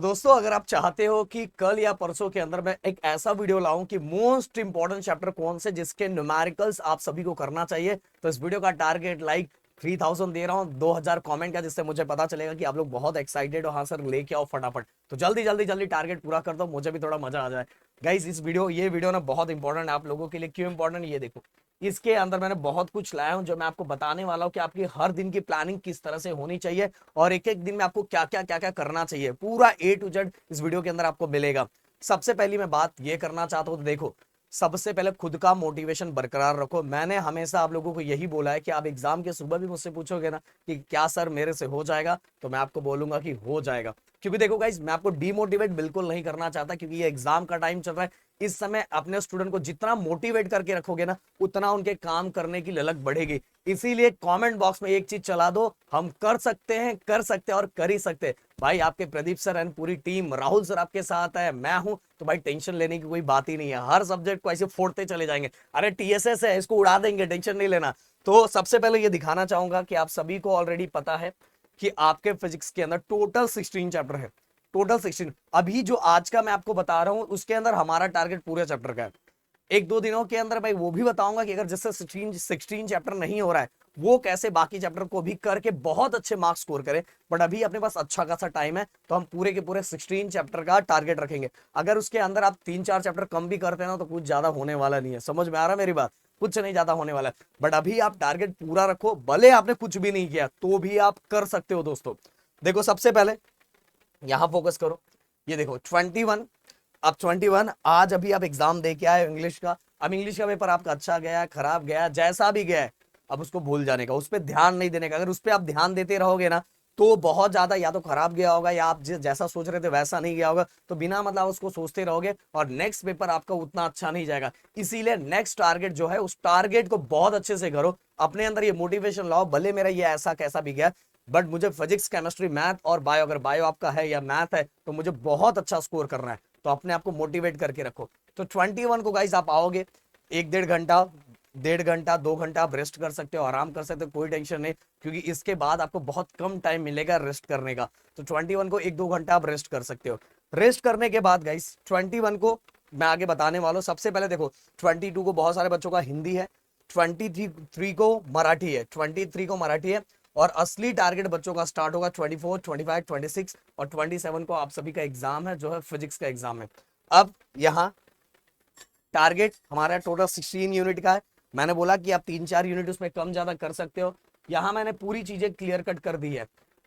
दोस्तों, अगर आप चाहते हो कि कल या परसों के अंदर मैं एक ऐसा वीडियो लाऊं कि मोस्ट इंपॉर्टेंट चैप्टर कौन से जिसके न्यूमेरिकल्स आप सभी को करना चाहिए, तो इस वीडियो का टारगेट लाइक 3000 दे रहा हूं, 2000 कमेंट का, जिससे मुझे पता चलेगा कि आप लोग बहुत एक्साइटेड हो। हाँ सर, लेके आओ फटाफट। तो जल्दी जल्दी जल्दी टारगेट पूरा कर दो, मुझे भी थोड़ा मजा आ जाए। गाइस, ये वीडियो ना बहुत इंपॉर्टेंट है आप लोगों के लिए। क्यों इंपॉर्टेंट, ये देखो। इसके अंदर मैंने बहुत कुछ लाया हूं जो मैं आपको बताने वाला हूं कि आपकी हर दिन की प्लानिंग किस तरह से होनी चाहिए और एक एक दिन में आपको क्या क्या करना चाहिए। पूरा ए टू जेड इस वीडियो के अंदर आपको मिलेगा। सबसे पहली मैं बात ये करना चाहता हूं, तो देखो, सबसे पहले खुद का मोटिवेशन बरकरार रखो। मैंने हमेशा आप लोगों को यही बोला है कि आप एग्जाम के सुबह भी मुझसे पूछोगे ना कि क्या सर मेरे से हो जाएगा, तो मैं आपको बोलूंगा कि हो जाएगा। क्योंकि देखो गाइज, मैं आपको डीमोटिवेट बिल्कुल नहीं करना चाहता, क्योंकि ये एग्जाम का टाइम चल रहा है। इस समय अपने स्टूडेंट को जितना मोटिवेट करके रखोगे ना, उतना उनके काम करने की ललक बढ़ेगी। इसीलिए कमेंट बॉक्स में एक चीज चला दो, हम कर सकते हैं, कर सकते हैं और कर ही सकते हैं। भाई, आपके प्रदीप सर एंड पूरी टीम, राहुल सर आपके साथ है, मैं हूं, तो भाई टेंशन लेने की कोई बात ही नहीं है। हर सब्जेक्ट को ऐसे फोड़ते चले जाएंगे। अरे टीएसएस है, इसको उड़ा देंगे, टेंशन नहीं लेना। तो सबसे पहले ये दिखाना चाहूंगा कि आप सभी को ऑलरेडी पता है कि आपके फिजिक्स के अंदर टोटल 16 चैप्टर है। टोटल 16। अभी जो आज का मैं आपको बता रहा हूं, उसके अंदर हमारा टारगेट पूरे चैप्टर का है। एक दो दिनों के अंदर भाई वो भी बताऊंगा कि अगर जिससे 16 चैप्टर नहीं हो रहा है, वो कैसे बाकी चैप्टर को भी करके बहुत अच्छे मार्क्स स्कोर करे। बट अभी अपने पास अच्छा खासा टाइम है, तो हम पूरे के पूरे 16 चैप्टर का टारगेट रखेंगे। अगर उसके अंदर आप 3-4 चैप्टर कम भी करते हैं ना, तो कुछ ज्यादा होने वाला नहीं है। समझ में आ रहा है मेरी बात? कुछ नहीं ज्यादा होने वाला है। बट अभी आप टारगेट पूरा रखो, भले आपने कुछ भी नहीं किया तो भी आप कर सकते हो दोस्तों। देखो, सबसे पहले यहां फोकस करो। ये देखो 21। अब 21 आज अभी आप एग्जाम दे के आए इंग्लिश का। अब इंग्लिश का पेपर आपका अच्छा गया, खराब गया, जैसा भी गया है, अब उसको भूल जाने का, उस पर ध्यान नहीं देने का। अगर उस पर आप ध्यान देते रहोगे ना, तो बहुत ज्यादा या तो खराब गया होगा या आप जैसा सोच रहे थे वैसा नहीं गया होगा, तो बिना मतलब उसको सोचते रहोगे और नेक्स्ट पेपर आपका उतना अच्छा नहीं जाएगा। इसीलिए नेक्स्ट टारगेट जो है, उस टारगेट को बहुत अच्छे से करो। अपने अंदर ये मोटिवेशन लाओ, भले मेरा ये ऐसा कैसा भी गया, बट मुझे फिजिक्स, केमिस्ट्री, मैथ और बायो, अगर बायो आपका है या मैथ है, तो मुझे बहुत अच्छा स्कोर करना है। तो अपने आप को मोटिवेट करके रखो। तो 21 को गाइस आप आओगे, 1-1.5 घंटा, 1.5 घंटा 2 घंटा आप रेस्ट कर सकते हो, आराम कर सकते हो, कोई टेंशन नहीं। क्योंकि इसके बाद आपको बहुत कम टाइम मिलेगा रेस्ट करने का। तो 21 को 1-2 घंटा आप रेस्ट कर सकते हो। रेस्ट करने के बाद गाइस 21 को मैं आगे बताने वाला हूं। सबसे पहले देखो, 22 को बहुत सारे बच्चों का हिंदी है, 23 को मराठी है, 23 को मराठी है। और असली टारगेट बच्चों का स्टार्ट होगा 24, 25, 26 और 27 को आप सभी का एग्जाम है, जो है फिजिक्स का एग्जाम है। अब यहाँ टारगेट हमारा टोटल 16 यूनिट का है। मैंने बोला कि आप 3-4 यूनिट उसमें कम ज्यादा कर सकते हो। यहाँ मैंने पूरी चीजें क्लियर कट कर दी है।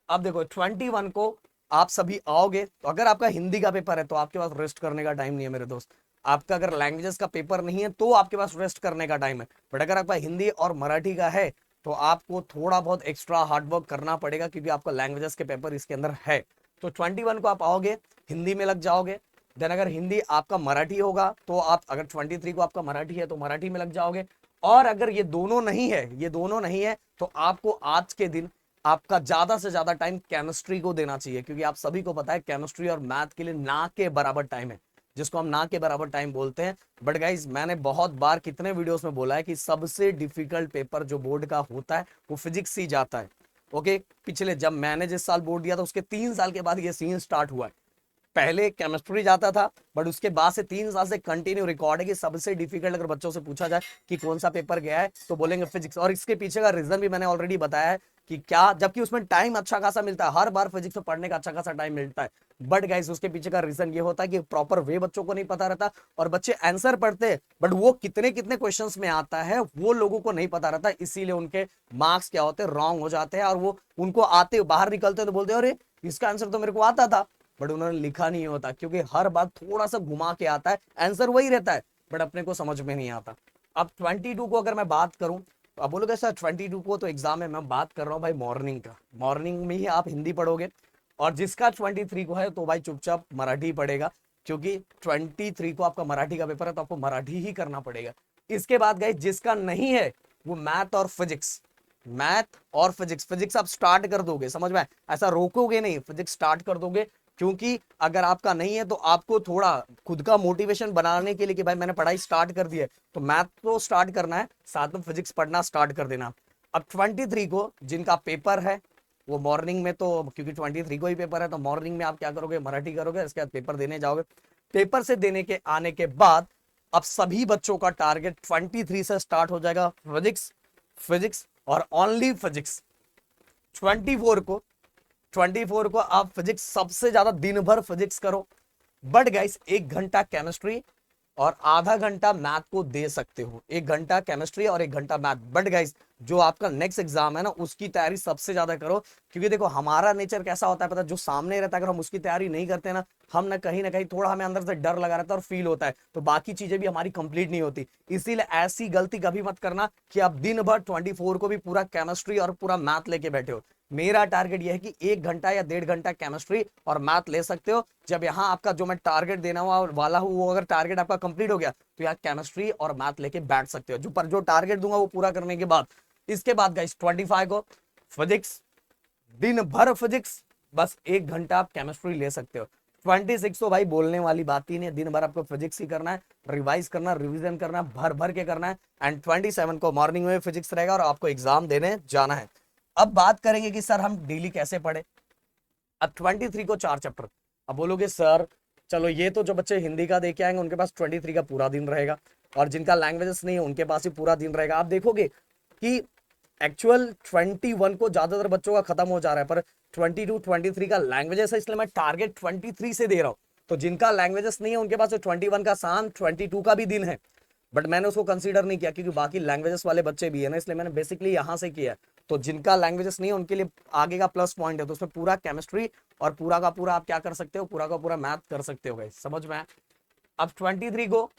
अब देखो 21 को आप सभी आओगे, तो अगर आपका हिंदी का पेपर है तो आपके पास रेस्ट करने का टाइम नहीं है मेरे दोस्त। आपका अगर लैंग्वेजेस का पेपर नहीं है तो आपके पास रेस्ट करने का टाइम है। बट अगर आपका हिंदी और मराठी का है, तो आपको थोड़ा बहुत एक्स्ट्रा हार्डवर्क करना पड़ेगा, क्योंकि आपका लैंग्वेजेस के पेपर इसके अंदर है। तो 21 को आप आओगे, हिंदी में लग जाओगे। देन अगर हिंदी आपका मराठी होगा, तो आप, अगर 23 को आपका मराठी है तो मराठी में लग जाओगे। और अगर ये दोनों नहीं है, ये दोनों नहीं है, तो आपको आज के दिन आपका ज्यादा से ज्यादा टाइम केमिस्ट्री को देना चाहिए, क्योंकि आप सभी को पता है केमिस्ट्री और मैथ के लिए ना के बराबर टाइम है, जिसको हम ना के बराबर टाइम बोलते हैं। बट गाइज, मैंने बहुत बार कितने वीडियोस में बोला है कि सबसे डिफिकल्ट पेपर जो बोर्ड का होता है वो फिजिक्स ही जाता है। ओके, पिछले जब मैंने जिस साल बोर्ड दिया था, उसके 3 साल के बाद ये सीन स्टार्ट हुआ है। पहले केमिस्ट्री जाता था, बट उसके बाद से 3 साल से कंटिन्यू रिकॉर्ड है कि सबसे डिफिकल्ट, अगर बच्चों से पूछा जाए कि कौन सा पेपर गया है, तो बोलेंगे फिजिक्स। और इसके पीछे का रीजन भी मैंने ऑलरेडी बताया है कि क्या, जबकि उसमें टाइम अच्छा खासा मिलता है, हर बार फिजिक्स में पढ़ने का अच्छा खासा टाइम मिलता है। बट गाइस, उसके पीछे का रीजन ये होता है कि प्रॉपर वे बच्चों को नहीं पता रहता, और बच्चे आंसर पढ़ते हैं, बट वो कितने कितने क्वेश्चंस में आता है वो लोगों को नहीं पता रहता। इसीलिए उनके मार्क्स क्या होते हैं, रॉन्ग हो जाते हैं। और वो उनको आते बाहर निकलते तो बोलते हैं अरे इसका आंसर तो मेरे को आता था, बट उन्होंने लिखा नहीं होता, क्योंकि हर बार थोड़ा सा घुमा के आता है, आंसर वही रहता है, बट अपने को समझ में नहीं आता। अब 22 को अगर मैं बात करूं, तो अब बोलोगे सर 22 को तो एग्जाम है, मैं बात कर रहा हूं भाई मॉर्निंग का। मॉर्निंग में ही आप हिंदी पढ़ोगे, और जिसका 23 को है तो भाई चुपचाप मराठी पढ़ेगा, क्योंकि 23 को आपका मराठी का पेपर है, तो आपको मराठी ही करना पड़ेगा। इसके बाद गए जिसका नहीं है, वो मैथ और फिजिक्स। मैथ और फिजिक्स, फिजिक्स आप स्टार्ट कर दोगे, समझ में, ऐसा रोकोगे नहीं, फिजिक्स स्टार्ट कर दोगे। क्योंकि अगर आपका नहीं है, तो आपको थोड़ा खुद का मोटिवेशन बनाने के लिए कि भाई मैंने पढ़ाई स्टार्ट कर दी है, तो मैथ तो स्टार्ट करना है, साथ में फिजिक्स पढ़ना स्टार्ट कर देना। अब 23 को जिनका पेपर है, वो मॉर्निंग में तो क्योंकि 23 को ही पेपर है तो मॉर्निंग में आप क्या करोगे, मराठी करोगे, इसके बाद पेपर देने जाओगे। पेपर से देने के आने के बाद अब सभी बच्चों का टारगेट 23 से स्टार्ट हो जाएगा, फिजिक्स, फिजिक्स और ओनली फिजिक्स। 24 को 24 को आप फिजिक्स सबसे ज्यादा दिन भर फिजिक्स करो, बट गाइस 1 घंटा केमिस्ट्री और आधा घंटा मैथ को दे सकते हो। 1 घंटा केमिस्ट्री और 1 घंटा मैथ। बट गाइस जो आपका नेक्स्ट एग्जाम है ना उसकी तैयारी सबसे ज्यादा करो, क्योंकि देखो हमारा नेचर कैसा होता है पता है, जो सामने रहता है अगर हम उसकी तैयारी नहीं करते ना, हम ना कहीं थोड़ा हमें अंदर से डर लगा रहता है और फील होता है, तो बाकी चीजें भी हमारी कंप्लीट नहीं होती। इसीलिए ऐसी गलती कभी मत करना कि आप दिन भर 24 को भी पूरा केमिस्ट्री और पूरा मैथ लेके बैठे हो। मेरा टारगेट यह है कि 1 घंटा या 1.5 घंटा केमिस्ट्री और मैथ ले सकते हो। जब यहाँ आपका जो मैं टारगेट देना वाला हूँ वो अगर टारगेट आपका कंप्लीट हो गया तो यहाँ केमिस्ट्री और मैथ लेके बैठ सकते हो। जो टारगेट दूंगा वो पूरा करने के बाद, इसके बाद गाइस 25 को फिजिक्स, दिन भर फिजिक्स, बस 1 घंटा आप केमिस्ट्री ले सकते हो। 26 तो भाई बोलने वाली बात ही नहीं, दिन भर आपको फिजिक्स ही करना है, रिवाइज करना, रिवीजन करना, भर भर के करना है। एंड 27 को मॉर्निंग में फिजिक्स रहेगा और आपको एग्जाम देने जाना है। अब बात करेंगे कि सर हम डेली कैसे पढ़े। अब 23 को 4 चैप्टर। अब बोलोगे सर चलो ये तो जो बच्चे हिंदी का देके आएंगे उनके पास 23 का पूरा दिन रहेगा, और जिनका लैंग्वेजेस नहीं है उनके पास ही पूरा दिन रहेगा। आप देखोगे कि एक्चुअल 21 को ज्यादातर बच्चों का खत्म हो जा रहा है, पर 22 23 का लैंग्वेजेस है, इसलिए मैं टारगेट 23 से दे रहा हूं। तो जिनका लैंग्वेजेस नहीं है उनके पास 21 का शाम 22 का भी दिन है, बट मैंने उसको कंसीडर नहीं किया क्योंकि बाकी लैंग्वेजेस वाले बच्चे भी है ना, इसलिए मैंने बेसिकली यहां से किया है। तो जिनका लैंग्वेजेस नहीं है उनके लिए आगे का प्लस पॉइंट है, तो उसमें पूरा केमिस्ट्री और पूरा का पूरा आप क्या कर सकते हो, पूरा का पूरा मैथ कर सकते हो गाइस, समझ में आया। अब 23 को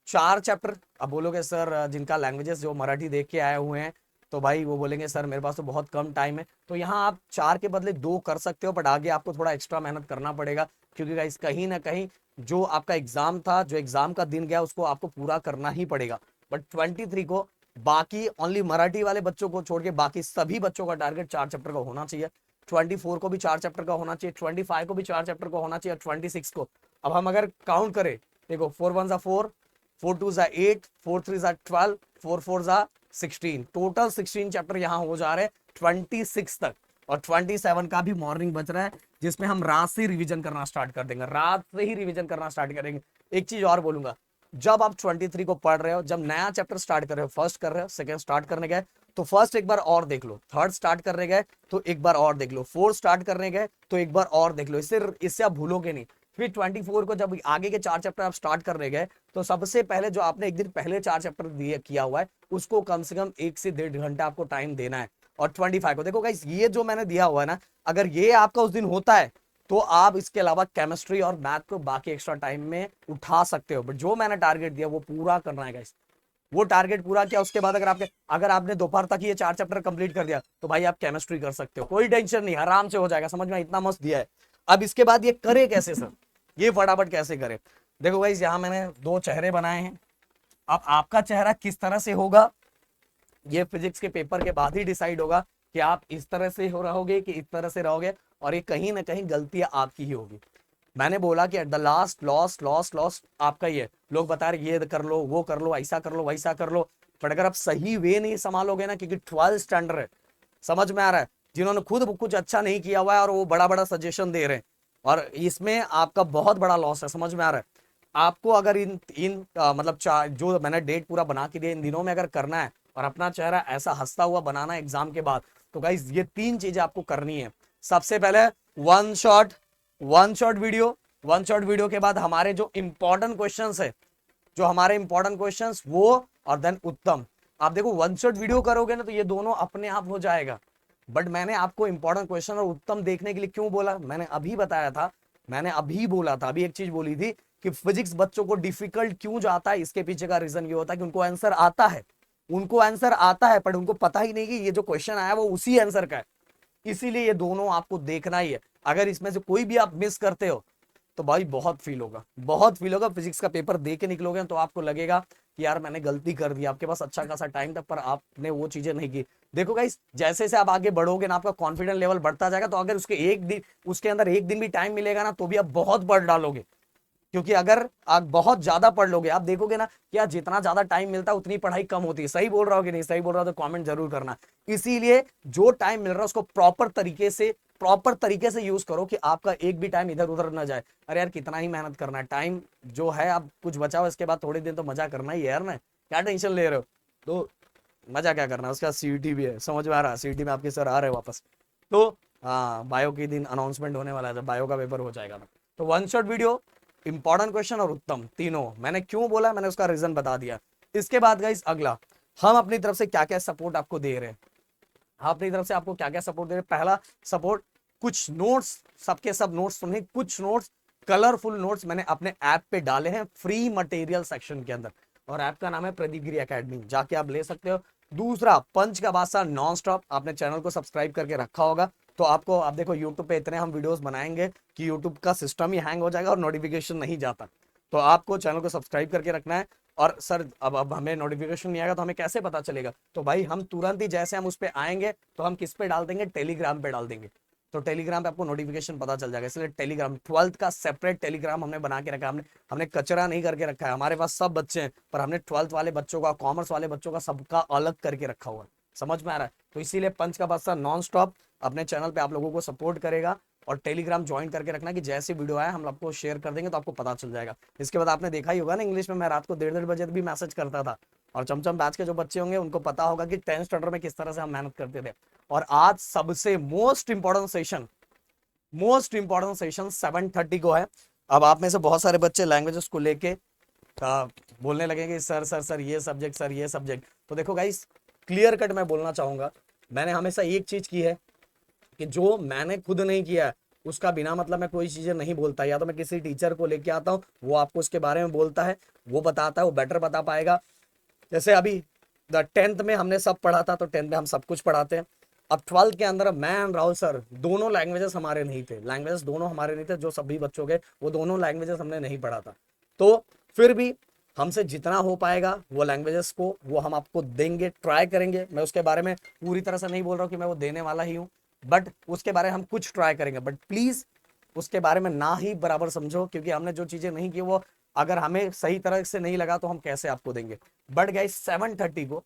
4 चैप्टर। अब बोलोगे सर जिनका लैंग्वेजेस जो मराठी देख के आए हुए हैं तो भाई वो बोलेंगे सर मेरे पास तो बहुत कम टाइम है, तो यहाँ आप 4 के बदले 2 कर सकते हो, बट आगे आपको थोड़ा एक्स्ट्रा मेहनत करना पड़ेगा, क्योंकि गाइस कहीं ना कहीं जो आपका एग्जाम था, जो एग्जाम का दिन गया उसको आपको पूरा करना ही पड़ेगा। बट 23 को बाकी ओनली मराठी वाले बच्चों को छोड़ के बाकी सभी बच्चों का टारगेट 4 चैप्टर का होना चाहिए। 24 को भी 4 चैप्टर का होना चाहिए, 25 को भी 4 चैप्टर का होना चाहिए, 26 को अब हम अगर काउंट करें, देखो 4 1 4, 4 2 8, 4 3 12, 4 4 16, टोटल 16 चैप्टर यहाँ हो जा रहे हैं 26 तक। और 27 का भी मॉर्निंग बच रहा है, जिसमें हम रात से रिवीजन करना स्टार्ट कर देंगे, रात से ही रिवीजन करना स्टार्ट करेंगे। एक चीज और बोलूंगा, जब आप 23 को पढ़ रहे हो, जब नया चैप्टर स्टार्ट कर रहे हो, फर्स्ट कर रहे हो, सेकंड स्टार्ट करने गए तो फर्स्ट एक बार और देख लो, थर्ड स्टार्ट करने गए तो एक बार और देख लो, फोर्थ स्टार्ट करने गए तो एक बार और देख लो, इससे आप भूलोगे नहीं। फिर 24 को जब आगे के 4 चैप्टर आप स्टार्ट करने गए तो सबसे पहले जो आपने एक दिन पहले 4 चैप्टर दिए किया हुआ है उसको कम से कम 1 से 1.5 घंटा आपको टाइम देना है। और 25 को देखो गाइस, ये जो मैंने दिया हुआ है ना, अगर ये आपका उस दिन होता है तो आप इसके अलावा केमिस्ट्री और मैथ को बाकी एक्स्ट्रा टाइम में उठा सकते हो, बट जो मैंने टारगेट दिया वो पूरा करना है गाइस। वो टारगेट पूरा किया उसके बाद अगर आपने दोपहर तक ये 4 चैप्टर कंप्लीट कर दिया तो भाई आप केमिस्ट्री कर सकते हो, कोई टेंशन नहीं, आराम से हो जाएगा, समझ में इतना मस्त दिया है। अब इसके बाद ये करे कैसे सर, ये फटाफट कैसे करे। देखो गाइस यहाँ मैंने 2 चेहरे बनाए हैं, अब आपका चेहरा किस तरह से होगा ये फिजिक्स के पेपर के बाद ही डिसाइड होगा कि आप इस तरह से हो रहोगे कि इस तरह से रहोगे, और ये कहीं ना कहीं गलतियां आपकी ही होगी। मैंने बोला कि एट द लास्ट लॉस आपका ही है। लोग बता रहे ये कर लो, वो कर लो, ऐसा कर लो, वैसा कर लो, बट अगर आप सही वे नहीं संभालोगे ना, क्योंकि 12 स्टैंडर्ड है, समझ में आ रहा है, जिन्होंने खुद कुछ अच्छा नहीं किया हुआ है और वो बड़ा बड़ा सजेशन दे रहे हैं, और इसमें आपका बहुत बड़ा लॉस है, समझ में आ रहा है। आपको अगर मतलब जो मैंने डेट पूरा बना के दिया इन दिनों में अगर करना है और अपना चेहरा ऐसा हंसता हुआ बनाना है एग्जाम के बाद, तो गाइस ये 3 चीजें आपको करनी है। सबसे पहले वन शॉट वीडियो के बाद हमारे जो इंपॉर्टेंट क्वेश्चंस है, जो हमारे इंपॉर्टेंट क्वेश्चंस वो, और देन उत्तम। आप देखो 1 शॉट वीडियो करोगे ना तो ये दोनों अपने आप हो जाएगा, बट मैंने आपको इंपॉर्टेंट क्वेश्चन और उत्तम देखने के लिए क्यों बोला, मैंने अभी बताया था, मैंने अभी बोला था, अभी एक चीज बोली थी कि फिजिक्स बच्चों को डिफिकल्ट क्यों जाता है, इसके पीछे का रीजन ये होता है कि उनको आंसर आता है, पर उनको पता ही नहीं कि ये जो क्वेश्चन आया वो उसी आंसर का है। इसीलिए ये दोनों आपको देखना ही है। अगर इसमें से कोई भी आप मिस करते हो तो भाई बहुत फील होगा। फिजिक्स का पेपर दे के निकलोगे तो आपको लगेगा कि यार मैंने गलती कर दी, आपके पास अच्छा खासा टाइम था पर आपने वो चीजें नहीं की। देखो गाइस, जैसे जैसे आप आगे बढ़ोगे ना आपका कॉन्फिडेंस लेवल बढ़ता जाएगा, तो अगर उसके अंदर एक दिन भी टाइम मिलेगा ना तो भी आप बहुत पढ़ डालोगे। क्योंकि अगर आप बहुत ज्यादा पढ़ लोगे, आप देखोगे ना कि यार जितना ज्यादा टाइम मिलता है उतनी पढ़ाई कम होती है। सही बोल रहा हो कि नहीं? सही बोल रहा हो तो कमेंट जरूर करना। इसीलिए जो टाइम मिल रहा है उसको प्रॉपर तरीके से यूज करो कि आपका एक भी टाइम इधर उधर ना जाए। अरे यार कितना ही मेहनत करना है, टाइम जो है अब कुछ बचा हुआ, इसके बाद थोड़े दिन तो मजा करना ही है यार ना, क्या टेंशन ले रहे हो? तो मजा क्या करना है, उसका सीईटी भी है, समझ में आ रहा है? सीईटी में आपके सर आ रहे हैं वापस। तो हाँ, बायो के दिन अनाउंसमेंट होने वाला है जब बायो का पेपर हो जाएगा ना। तो one shot video, important question और उत्तम तीनों, मैंने क्यों बोला, मैंने उसका रीजन बता दिया। इसके बाद गाइस अगला, हम अपनी तरफ से क्या क्या सपोर्ट आपको दे रहे हैं, हम अपनी तरफ से आपको क्या क्या सपोर्ट दे रहे हैं। पहला सपोर्ट, कुछ नोट्स, सबके सब नोट्स तो नहीं, कुछ नोट्स, कलरफुल नोट्स मैंने अपने ऐप पे डाले हैं फ्री मटेरियल सेक्शन के अंदर, और ऐप का नाम है प्रदीप गिरी एकेडमी, जाके आप ले सकते हो। दूसरा, पंच का बादशाह नॉन स्टॉप, आपने चैनल को सब्सक्राइब करके रखा होगा तो आपको, आप देखो यूट्यूब पे इतने हम वीडियोस बनाएंगे कि यूट्यूब का सिस्टम ही हैंग हो जाएगा और नोटिफिकेशन नहीं जाता। तो आपको चैनल को सब्सक्राइब करके रखना है। और सर अब हमें नोटिफिकेशन नहीं आएगा तो हमें कैसे पता चलेगा? तो भाई हम तुरंत ही जैसे हम उस पर आएंगे तो हम किस पे डाल देंगे, टेलीग्राम पे डाल देंगे। तो टेलीग्राम पे आपको नोटिफिकेशन पता चल जाएगा। इसलिए टेलीग्राम, 12th का सेपरेट टेलीग्राम हमने बना के रखा है। हमने हमने कचरा नहीं करके रखा है। हमारे पास सब बच्चे हैं पर हमने 12th वाले बच्चों का, कॉमर्स वाले बच्चों का सबका अलग करके रखा हुआ है। समझ में आ रहा है? तो इसीलिए पंच का बादशाह नॉन स्टॉप अपने चैनल पे आप लोगों को सपोर्ट करेगा। और टेलीग्राम ज्वाइन करके रखना कि जैसी वीडियो आए हम आपको शेयर कर देंगे तो आपको पता चल जाएगा। इसके बाद आपने देखा ही होगा ना, इंग्लिश में मैं रात को 1:30 बजे भी मैसेज करता था। और चमचम बैच के जो बच्चे होंगे उनको पता होगा कि 10th स्टैंडर्ड में किस तरह से हम मेहनत करते थे। और आज सबसे मोस्ट इंपॉर्टेंट सेशन 7:30 को है। अब आप में से बहुत सारे बच्चे लैंग्वेजेस को लेके बोलने लगेंगे सर सर सर ये सब्जेक्ट, सर ये सब्जेक्ट। तो देखो गाइस, क्लियर कट मैं बोलना चाहूंगा, मैंने हमेशा एक चीज की है कि जो मैंने खुद नहीं किया है उसका बिना मतलब मैं कोई चीजें नहीं बोलता। या तो मैं किसी टीचर को लेके आता हूँ, वो आपको उसके बारे में बोलता है, वो बताता है, वो बेटर बता पाएगा। जैसे अभी 10th में हमने सब पढ़ा था तो 10th में हम सब कुछ पढ़ाते हैं। अब 12th के अंदर मैं एंड राहुल सर दोनों लैंग्वेजेस हमारे नहीं थे, लैंग्वेजेस दोनों हमारे नहीं थे, जो सभी बच्चों के वो दोनों लैंग्वेजेस हमने नहीं पढ़ा था। तो फिर भी हमसे जितना हो पाएगा वो लैंग्वेजेस को वो हम आपको देंगे, ट्राई करेंगे। मैं उसके बारे में पूरी तरह से नहीं बोल रहा हूँ कि मैं वो देने वाला ही हूँ, बट उसके बारे में हम कुछ ट्राई करेंगे। बट प्लीज उसके बारे में ना ही बराबर समझो, क्योंकि हमने जो चीजें नहीं की वो अगर हमें सही तरह से नहीं लगा तो हम कैसे आपको देंगे। बट गाइस 7:30 को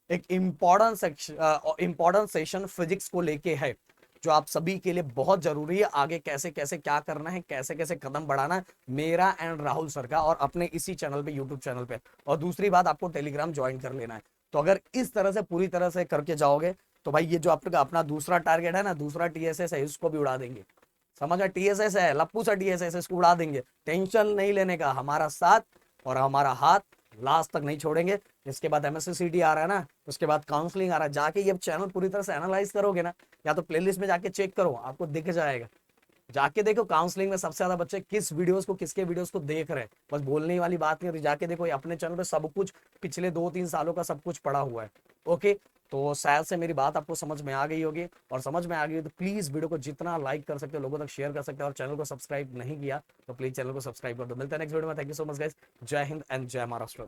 एक इंपॉर्टेंट सेशन फिजिक्स को लेके है, जो आप सभी के लिए बहुत जरूरी है। आगे कैसे कैसे क्या करना है, कैसे कैसे कदम बढ़ाना है, मेरा एंड राहुल सर का, और अपने इसी चैनल पे, यूट्यूब चैनल पे। और दूसरी बात, आपको टेलीग्राम ज्वाइन कर लेना है। तो अगर इस तरह से पूरी तरह से करके जाओगे तो भाई ये जो आपका अपना दूसरा टारगेट है ना, दूसरा टीएसएस है, इसको भी उड़ा देंगे। समझ में? टीएसएस है, लप्पू सा टीएसएस, इसको उड़ा देंगे। टेंशन नहीं लेने का, हमारा साथ और हमारा हाथ लास्ट तक नहीं छोड़ेंगे। इसके बाद एमएससीटी आ रहा है ना, उसके बाद काउंसलिंग आ रहा है। जाके ये चैनल पूरी तरह से एनालाइज करोगे ना, या तो प्लेलिस्ट में जाके चेक करो, आपको दिख जाएगा। जाके देखो काउंसलिंग में सबसे ज्यादा बच्चे किस वीडियोस को, किसके वीडियोस को देख रहे हैं। बस बोलने वाली बात नहीं होती, जाके देखो अपने चैनल पे सब कुछ, पिछले 2-3 सालों का सब कुछ पड़ा हुआ है। ओके, तो शायद से मेरी बात आपको समझ में आ गई होगी, और समझ में आ गई तो प्लीज वीडियो को जितना लाइक कर सकते हो लोगों तक शेयर कर सकते हो। और चैनल को सब्सक्राइब नहीं किया तो प्लीज चैनल को सब्सक्राइब कर दो। मिलते हैं नेक्स्ट वीडियो में। Thank you so much guys. जय हिंद एंड जय महाराष्ट्र।